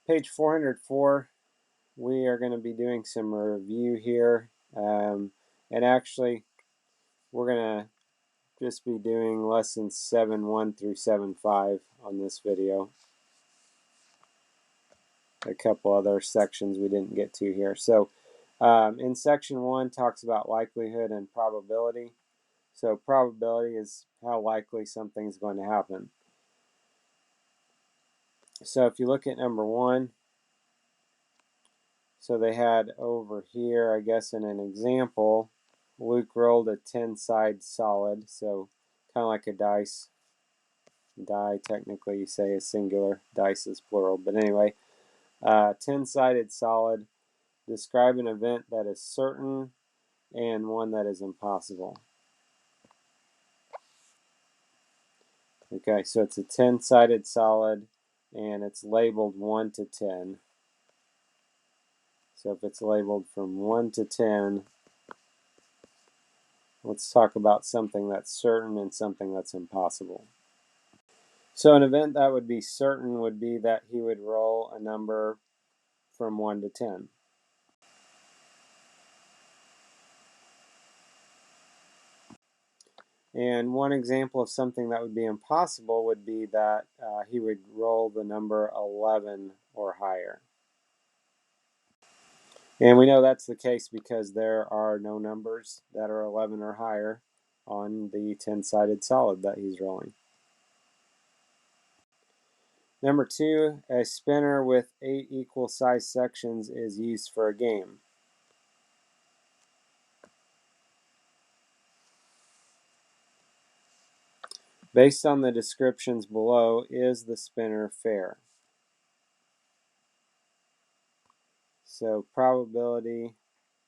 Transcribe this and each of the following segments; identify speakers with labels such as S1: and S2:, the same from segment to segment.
S1: Page 404, we are going to be doing some review here. And actually, we're going to just be doing lessons 7.1 through 7.5 on this video. A couple other sections we didn't get to here. So in section 1 talks about likelihood and probability. So probability is how likely something's going to happen. So if you look at number 1, so they had over here, I guess in an example, Luke rolled a 10-sided solid, so kind of like a dice. Die, technically you say is singular, dice is plural, but anyway, 10-sided solid. Describe an event that is certain and one that is impossible. Okay, so it's a 10-sided solid and it's labeled 1 to 10. So if it's labeled from 1 to 10, let's talk about something that's certain and something that's impossible. So an event that would be certain would be that he would roll a number from 1 to 10. And one example of something that would be impossible would be that he would roll the number 11 or higher. And we know that's the case because there are no numbers that are 11 or higher on the 10-sided solid that he's rolling. Number 2, a spinner with 8 equal size sections is used for a game. Based on the descriptions below, is the spinner fair? So probability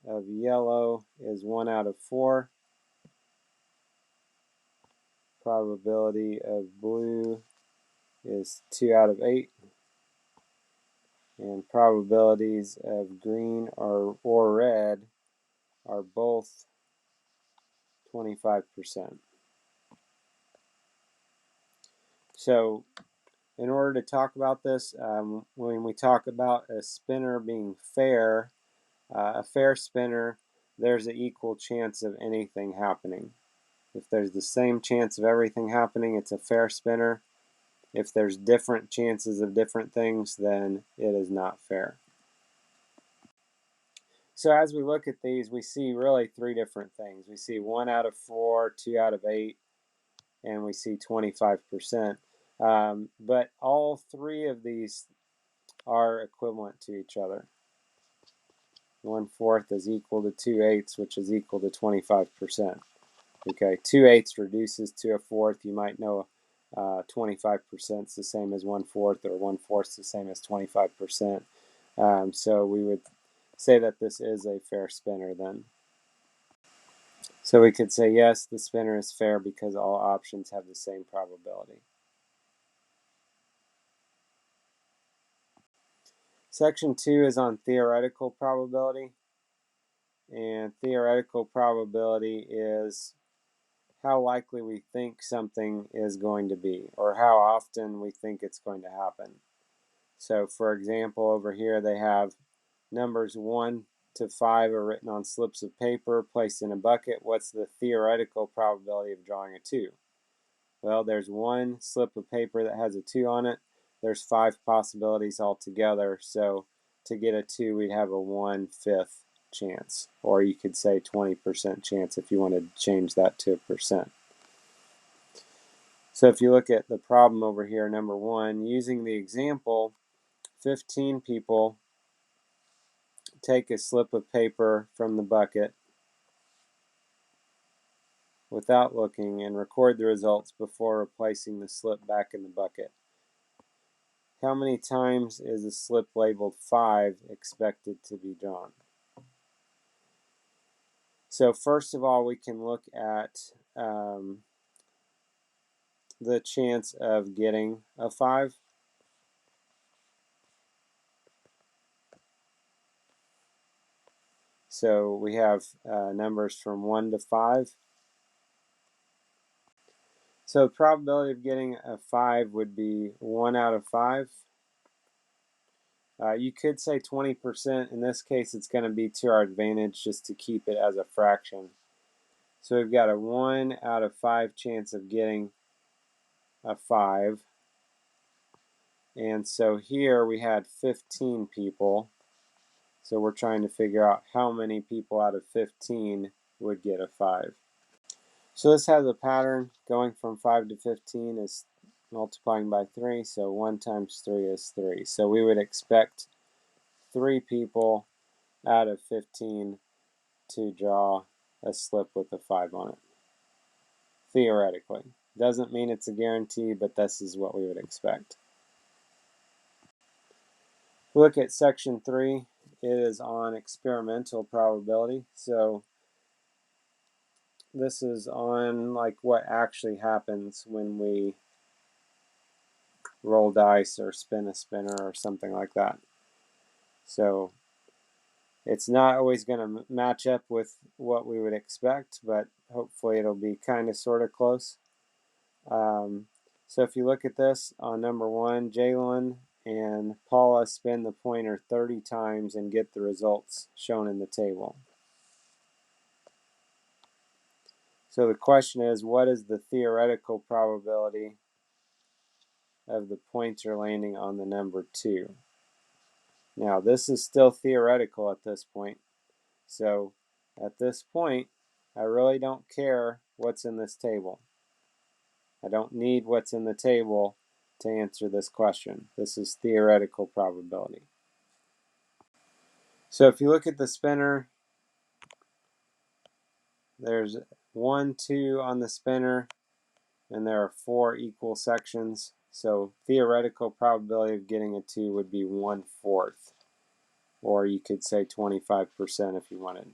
S1: of yellow is 1 out of 4. Probability of blue is 2 out of 8. And probabilities of green or red are both 25%. So in order to talk about this, when we talk about a spinner being fair, a fair spinner, there's an equal chance of anything happening. If there's the same chance of everything happening, it's a fair spinner. If there's different chances of different things, then it is not fair. So as we look at these, we see really 3 different things. We see 1 out of 4, 2 out of 8, and we see 25%. But all 3 of these are equivalent to each other. 1/4 is equal to 2/8, which is equal to 25%. Okay, 2/8 reduces to 1/4. You might know 25% is the same as 1/4, or 1/4 is the same as 25%. So we would say that this is a fair spinner then. So we could say yes, the spinner is fair because all options have the same probability. Section 2 is on theoretical probability. And theoretical probability is how likely we think something is going to be, or how often we think it's going to happen. So for example, over here they have numbers 1 to 5 are written on slips of paper placed in a bucket. What's the theoretical probability of drawing a 2? Well, there's 1 slip of paper that has a 2 on it. There's 5 possibilities altogether. So to get a 2, we'd have a 1/5 chance. Or you could say 20% chance if you wanted to change that to a percent. So if you look at the problem over here, number 1, using the example, 15 people take a slip of paper from the bucket without looking and record the results before replacing the slip back in the bucket. How many times is a slip labeled 5 expected to be drawn? So first of all, we can look at the chance of getting a 5. So we have numbers from 1 to 5. So the probability of getting a 5 would be 1 out of 5. You could say 20%. In this case, it's going to be to our advantage just to keep it as a fraction. So we've got a 1 out of 5 chance of getting a 5. And so here we had 15 people. So we're trying to figure out how many people out of 15 would get a 5. So this has a pattern going from 5 to 15 is multiplying by 3. So 1 times 3 is 3. So we would expect 3 people out of 15 to draw a slip with a 5 on it. Theoretically. Doesn't mean it's a guarantee, but this is what we would expect. Look at section 3. It is on experimental probability. So this is on like what actually happens when we roll dice or spin a spinner or something like that. So it's not always going to match up with what we would expect, but hopefully it'll be kind of sort of close. So if you look at this on number 1, Jalen and Paula spin the pointer 30 times and get the results shown in the table. So the question is, what is the theoretical probability of the pointer landing on the number 2? Now this is still theoretical at this point. So at this point, I really don't care what's in this table. I don't need what's in the table to answer this question. This is theoretical probability. So if you look at the spinner, there's 1, 2 on the spinner, and there are 4 equal sections. So theoretical probability of getting a 2 would be 1/4, or you could say 25% if you wanted.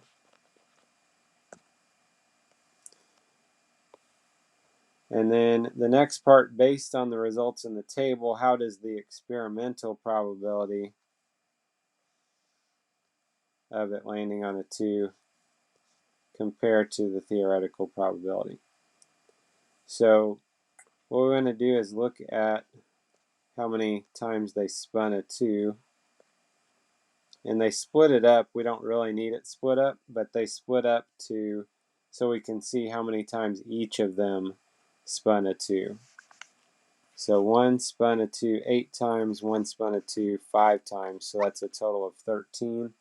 S1: And then the next part, based on the results in the table, how does the experimental probability of it landing on a 2 compare to the theoretical probability? So what we're going to do is look at how many times they spun a 2. And they split it up. We don't really need it split up, but they split up to so we can see how many times each of them spun a 2. So 1 spun a 2 8 times, 1 spun a 2 5 times, so that's a total of 13.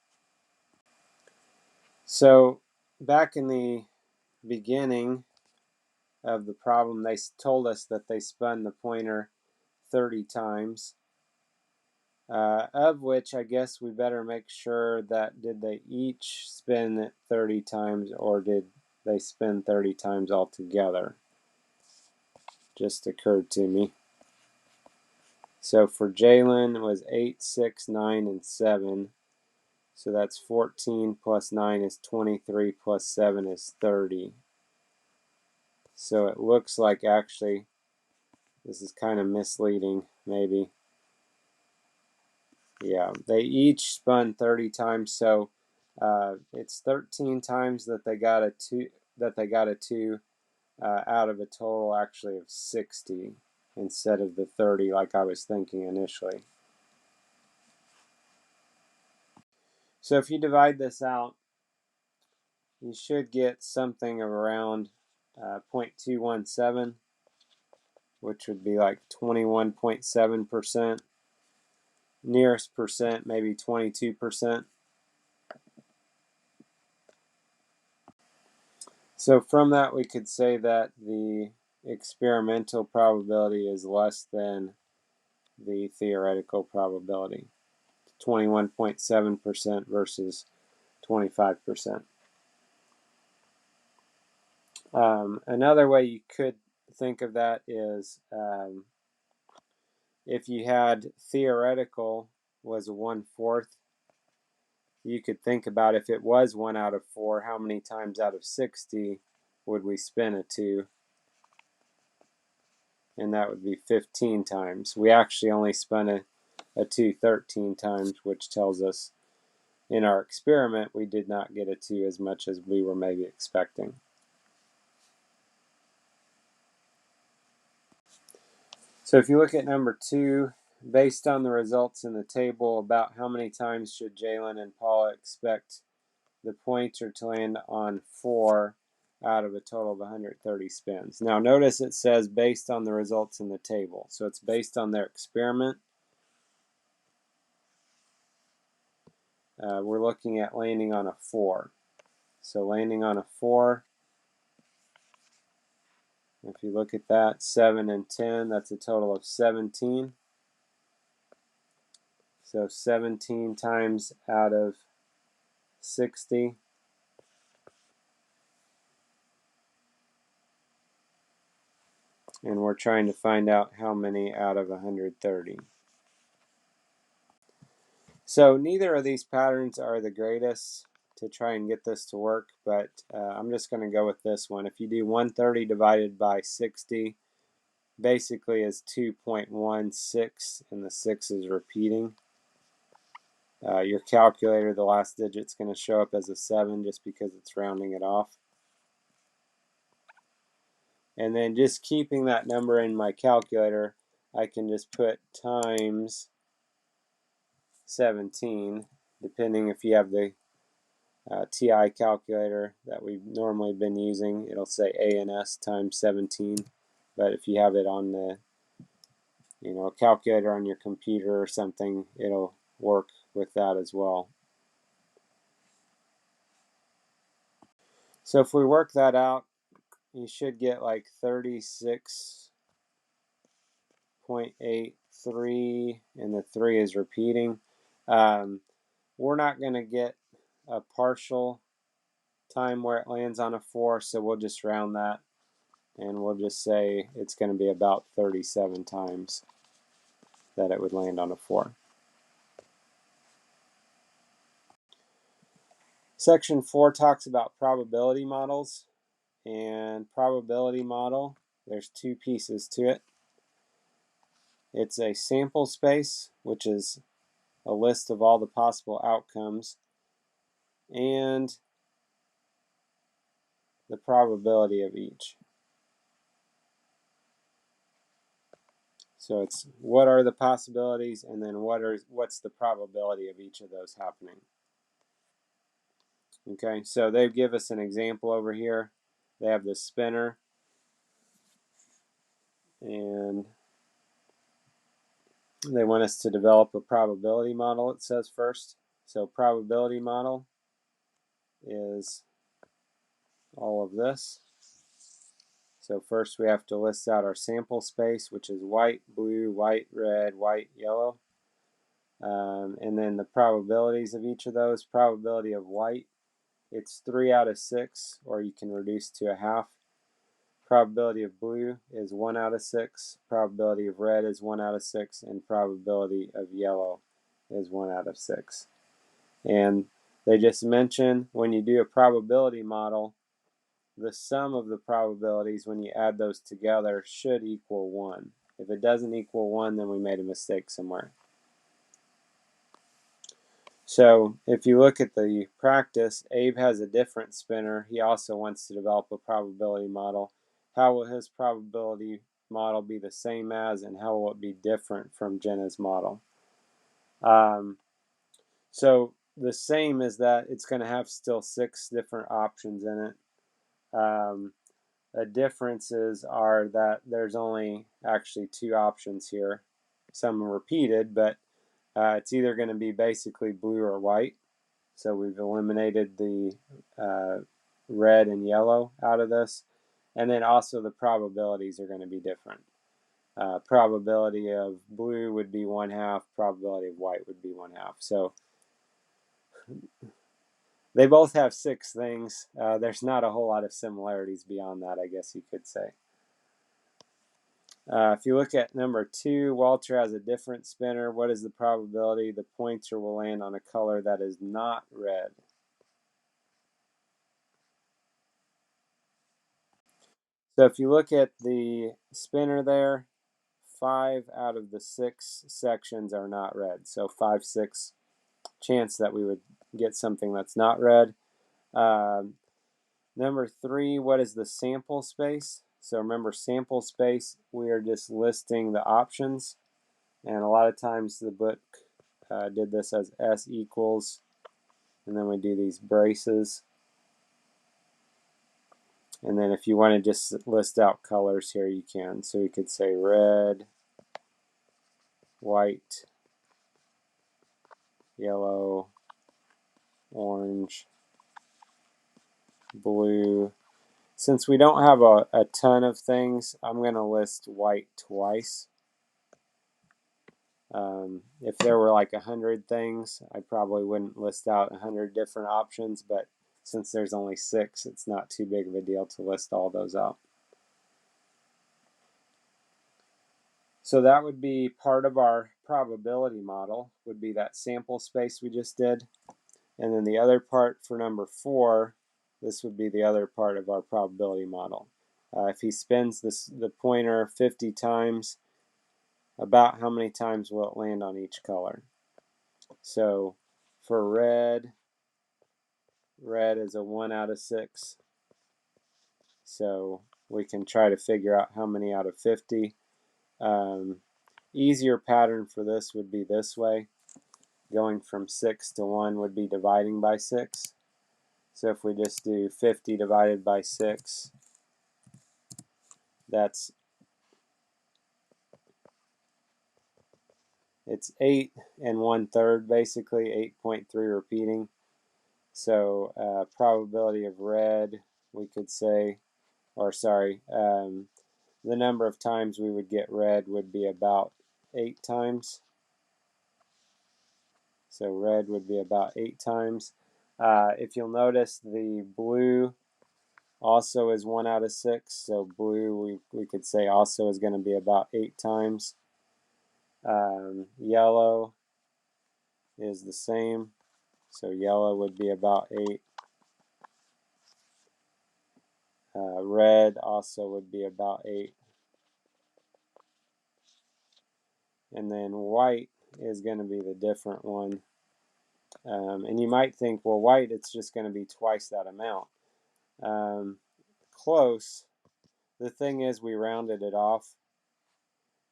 S1: So back in the beginning of the problem, they told us that they spun the pointer 30 times, of which I guess we better make sure that did they each spin it 30 times or did they spin 30 times altogether? Just occurred to me. So for Jalen it was 8, 6, 9, and 7. So that's 14 plus 9 is 23 plus 7 is 30. So it looks like actually this is kind of misleading maybe. Yeah, they each spun 30 times, so it's 13 times that they got a 2 out of a total actually of 60 instead of the 30 like I was thinking initially. So if you divide this out, you should get something of around 0.217, which would be like 21.7%. Nearest percent, maybe 22%. So from that, we could say that the experimental probability is less than the theoretical probability, 21.7% versus 25%. Another way you could think of that is if you had theoretical was 1/4, you could think about if it was 1 out of 4, how many times out of 60 would we spin a 2? And that would be 15 times. We actually only spun a 2 13 times, which tells us in our experiment we did not get a 2 as much as we were maybe expecting. So if you look at number 2, based on the results in the table, about how many times should Jalen and Paula expect the pointer to land on 4 out of a total of 130 spins. Now notice it says based on the results in the table. So it's based on their experiment. We're looking at landing on a 4. So landing on a 4, if you look at that, 7 and 10, that's a total of 17. So 17 times out of 60. And we're trying to find out how many out of 130. So neither of these patterns are the greatest to try and get this to work, but I'm just going to go with this one. If you do 130 divided by 60, basically is 2.16, and the 6 is repeating. Your calculator, the last digit's going to show up as a 7 just because it's rounding it off. And then just keeping that number in my calculator, I can just put times 17, depending if you have the TI calculator that we've normally been using. It'll say ANS times 17, but if you have it on the calculator on your computer or something, it'll work with that as well. So if we work that out, you should get like 36.83, and the 3 is repeating. We're not going to get a partial time where it lands on a 4, so we'll just round that, and we'll just say it's going to be about 37 times that it would land on a 4. Section 4 talks about probability models, and probability model, there's 2 pieces to it. It's a sample space, which is a list of all the possible outcomes, and the probability of each. So it's what are the possibilities, and then what's the probability of each of those happening. Okay, so they give us an example over here. They have this spinner, and they want us to develop a probability model, it says first. So probability model is all of this. So first we have to list out our sample space, which is white, blue, white, red, white, yellow. And then the probabilities of each of those. Probability of white, it's 3 out of 6, or you can reduce to a half. Probability of blue is 1 out of 6. Probability of red is 1 out of 6. And probability of yellow is 1 out of 6. And they just mention when you do a probability model, the sum of the probabilities, when you add those together, should equal 1. If it doesn't equal 1, then we made a mistake somewhere. So if you look at the practice, Abe has a different spinner. He also wants to develop a probability model. How will his probability model be the same as, and how will it be different from Jenna's model? So the same is that it's going to have still 6 different options in it. The differences are that there's only actually 2 options here. Some are repeated, but it's either going to be basically blue or white. So we've eliminated the red and yellow out of this. And then also the probabilities are going to be different. Probability of blue would be 1/2, probability of white would be 1/2. So they both have 6 things. There's not a whole lot of similarities beyond that, I guess you could say. If you look at number 2, Walter has a different spinner. What is the probability the pointer will land on a color that is not red? So if you look at the spinner there, 5 out of the 6 sections are not red. So 5/6 chance that we would get something that's not red. Number 3, what is the sample space? So remember, sample space, we are just listing the options. And a lot of times the book did this as S equals, and then we do these braces. And then if you want to just list out colors here, you can. So we could say red, white, yellow, orange, blue. Since we don't have a ton of things, I'm going to list white twice. If there were like 100 things, I probably wouldn't list out 100 different options, but since there's only 6, it's not too big of a deal to list all those out. So that would be part of our probability model, would be that sample space we just did. And then the other part for number 4, this would be the other part of our probability model. If he spins the pointer 50 times, about how many times will it land on each color? So for red is a 1 out of 6. So we can try to figure out how many out of 50. Easier pattern for this would be this way. Going from 6 to 1 would be dividing by 6. So if we just do 50 divided by 6, it's 8 1/3 basically, 8.3 repeating. So probability of red, we could say, or sorry, the number of times we would get red would be about 8 times. So red would be about 8 times. If you'll notice, the blue also is 1 out of 6. So blue, we could say also is going to be about 8 times. Yellow is the same. So yellow would be about 8. Red also would be about 8. And then white is going to be the different one. And you might think, well, white, it's just going to be twice that amount. Close. The thing is, we rounded it off.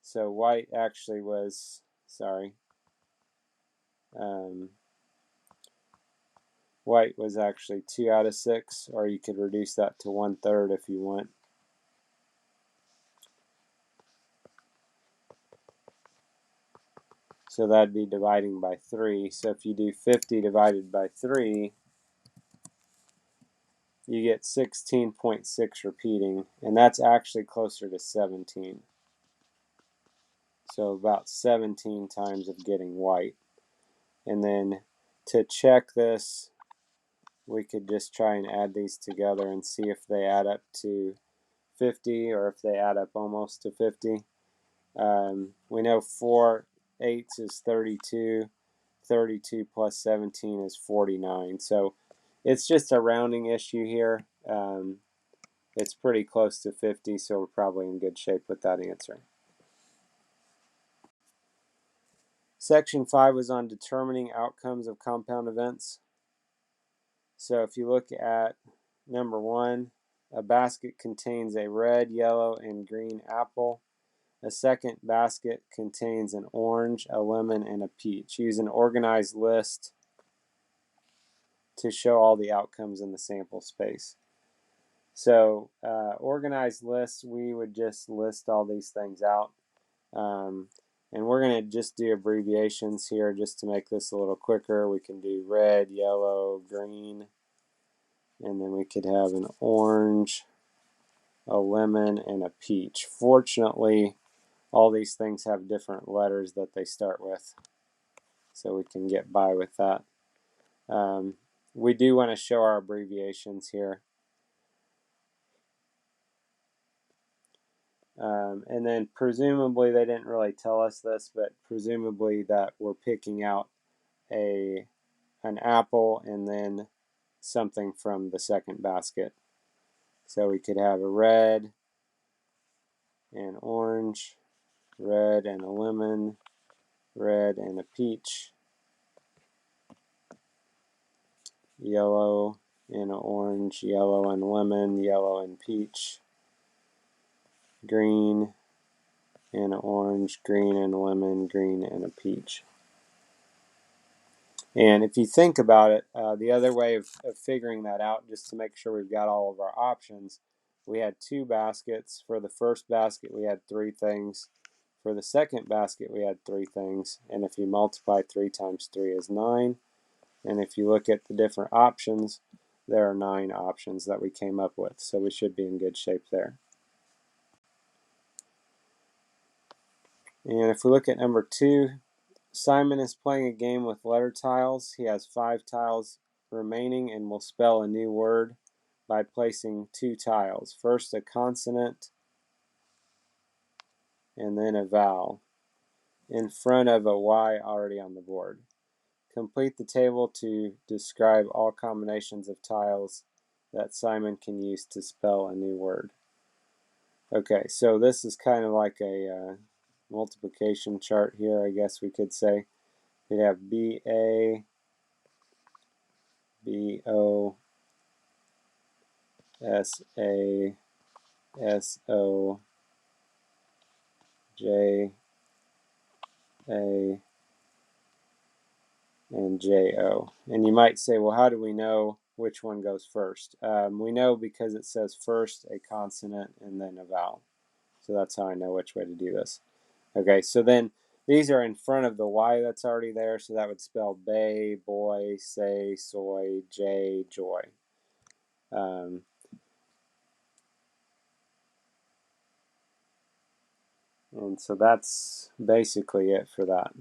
S1: So white actually was, sorry, white was actually 2 out of 6, or you could reduce that to 1/3 if you want. So that'd be dividing by 3. So if you do 50 divided by 3, you get 16.6 repeating, and that's actually closer to 17. So about 17 times of getting white. And then to check this, we could just try and add these together and see if they add up to 50 or if they add up almost to 50. We know 4 eighths is 32. 32 plus 17 is 49. So it's just a rounding issue here. It's pretty close to 50, so we're probably in good shape with that answer. Section 5 was on determining outcomes of compound events. So if you look at number 1, a basket contains a red, yellow, and green apple. A second basket contains an orange, a lemon, and a peach. Use an organized list to show all the outcomes in the sample space. So organized lists, we would just list all these things out. And we're going to just do abbreviations here just to make this a little quicker. We can do red, yellow, green, and then we could have an orange, a lemon, and a peach. Fortunately, all these things have different letters that they start with, so we can get by with that. We do want to show our abbreviations here. And then presumably, they didn't really tell us this, but presumably that we're picking out an apple and then something from the second basket. So we could have a red and orange, red and a lemon, red and a peach, yellow and orange, yellow and lemon, yellow and peach, green, and an orange, green and a lemon, green and a peach. And if you think about it, the other way of figuring that out, just to make sure we've got all of our options, we had 2 baskets. For the first basket, we had 3 things. For the second basket, we had 3 things. And if you multiply 3 times 3 is 9. And if you look at the different options, there are 9 options that we came up with. So we should be in good shape there. And if we look at number 2, Simon is playing a game with letter tiles. He has 5 tiles remaining and will spell a new word by placing 2 tiles. First a consonant and then a vowel in front of a Y already on the board. Complete the table to describe all combinations of tiles that Simon can use to spell a new word. Okay, so this is kind of like a multiplication chart here, I guess we could say. We have BA, BO, SA, SO, JA, and JO. And you might say, well, how do we know which one goes first? We know because it says first a consonant and then a vowel. So that's how I know which way to do this. Okay, so then these are in front of the Y that's already there, so that would spell bay, boy, say, soy, jay, joy. And so that's basically it for that.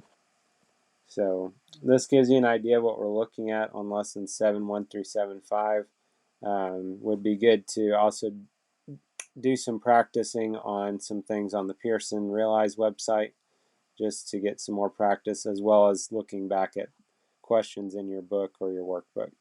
S1: So this gives you an idea of what we're looking at on lessons 7.1 through 7.5. Would be good to also do some practicing on some things on the Pearson Realize website just to get some more practice, as well as looking back at questions in your book or your workbook.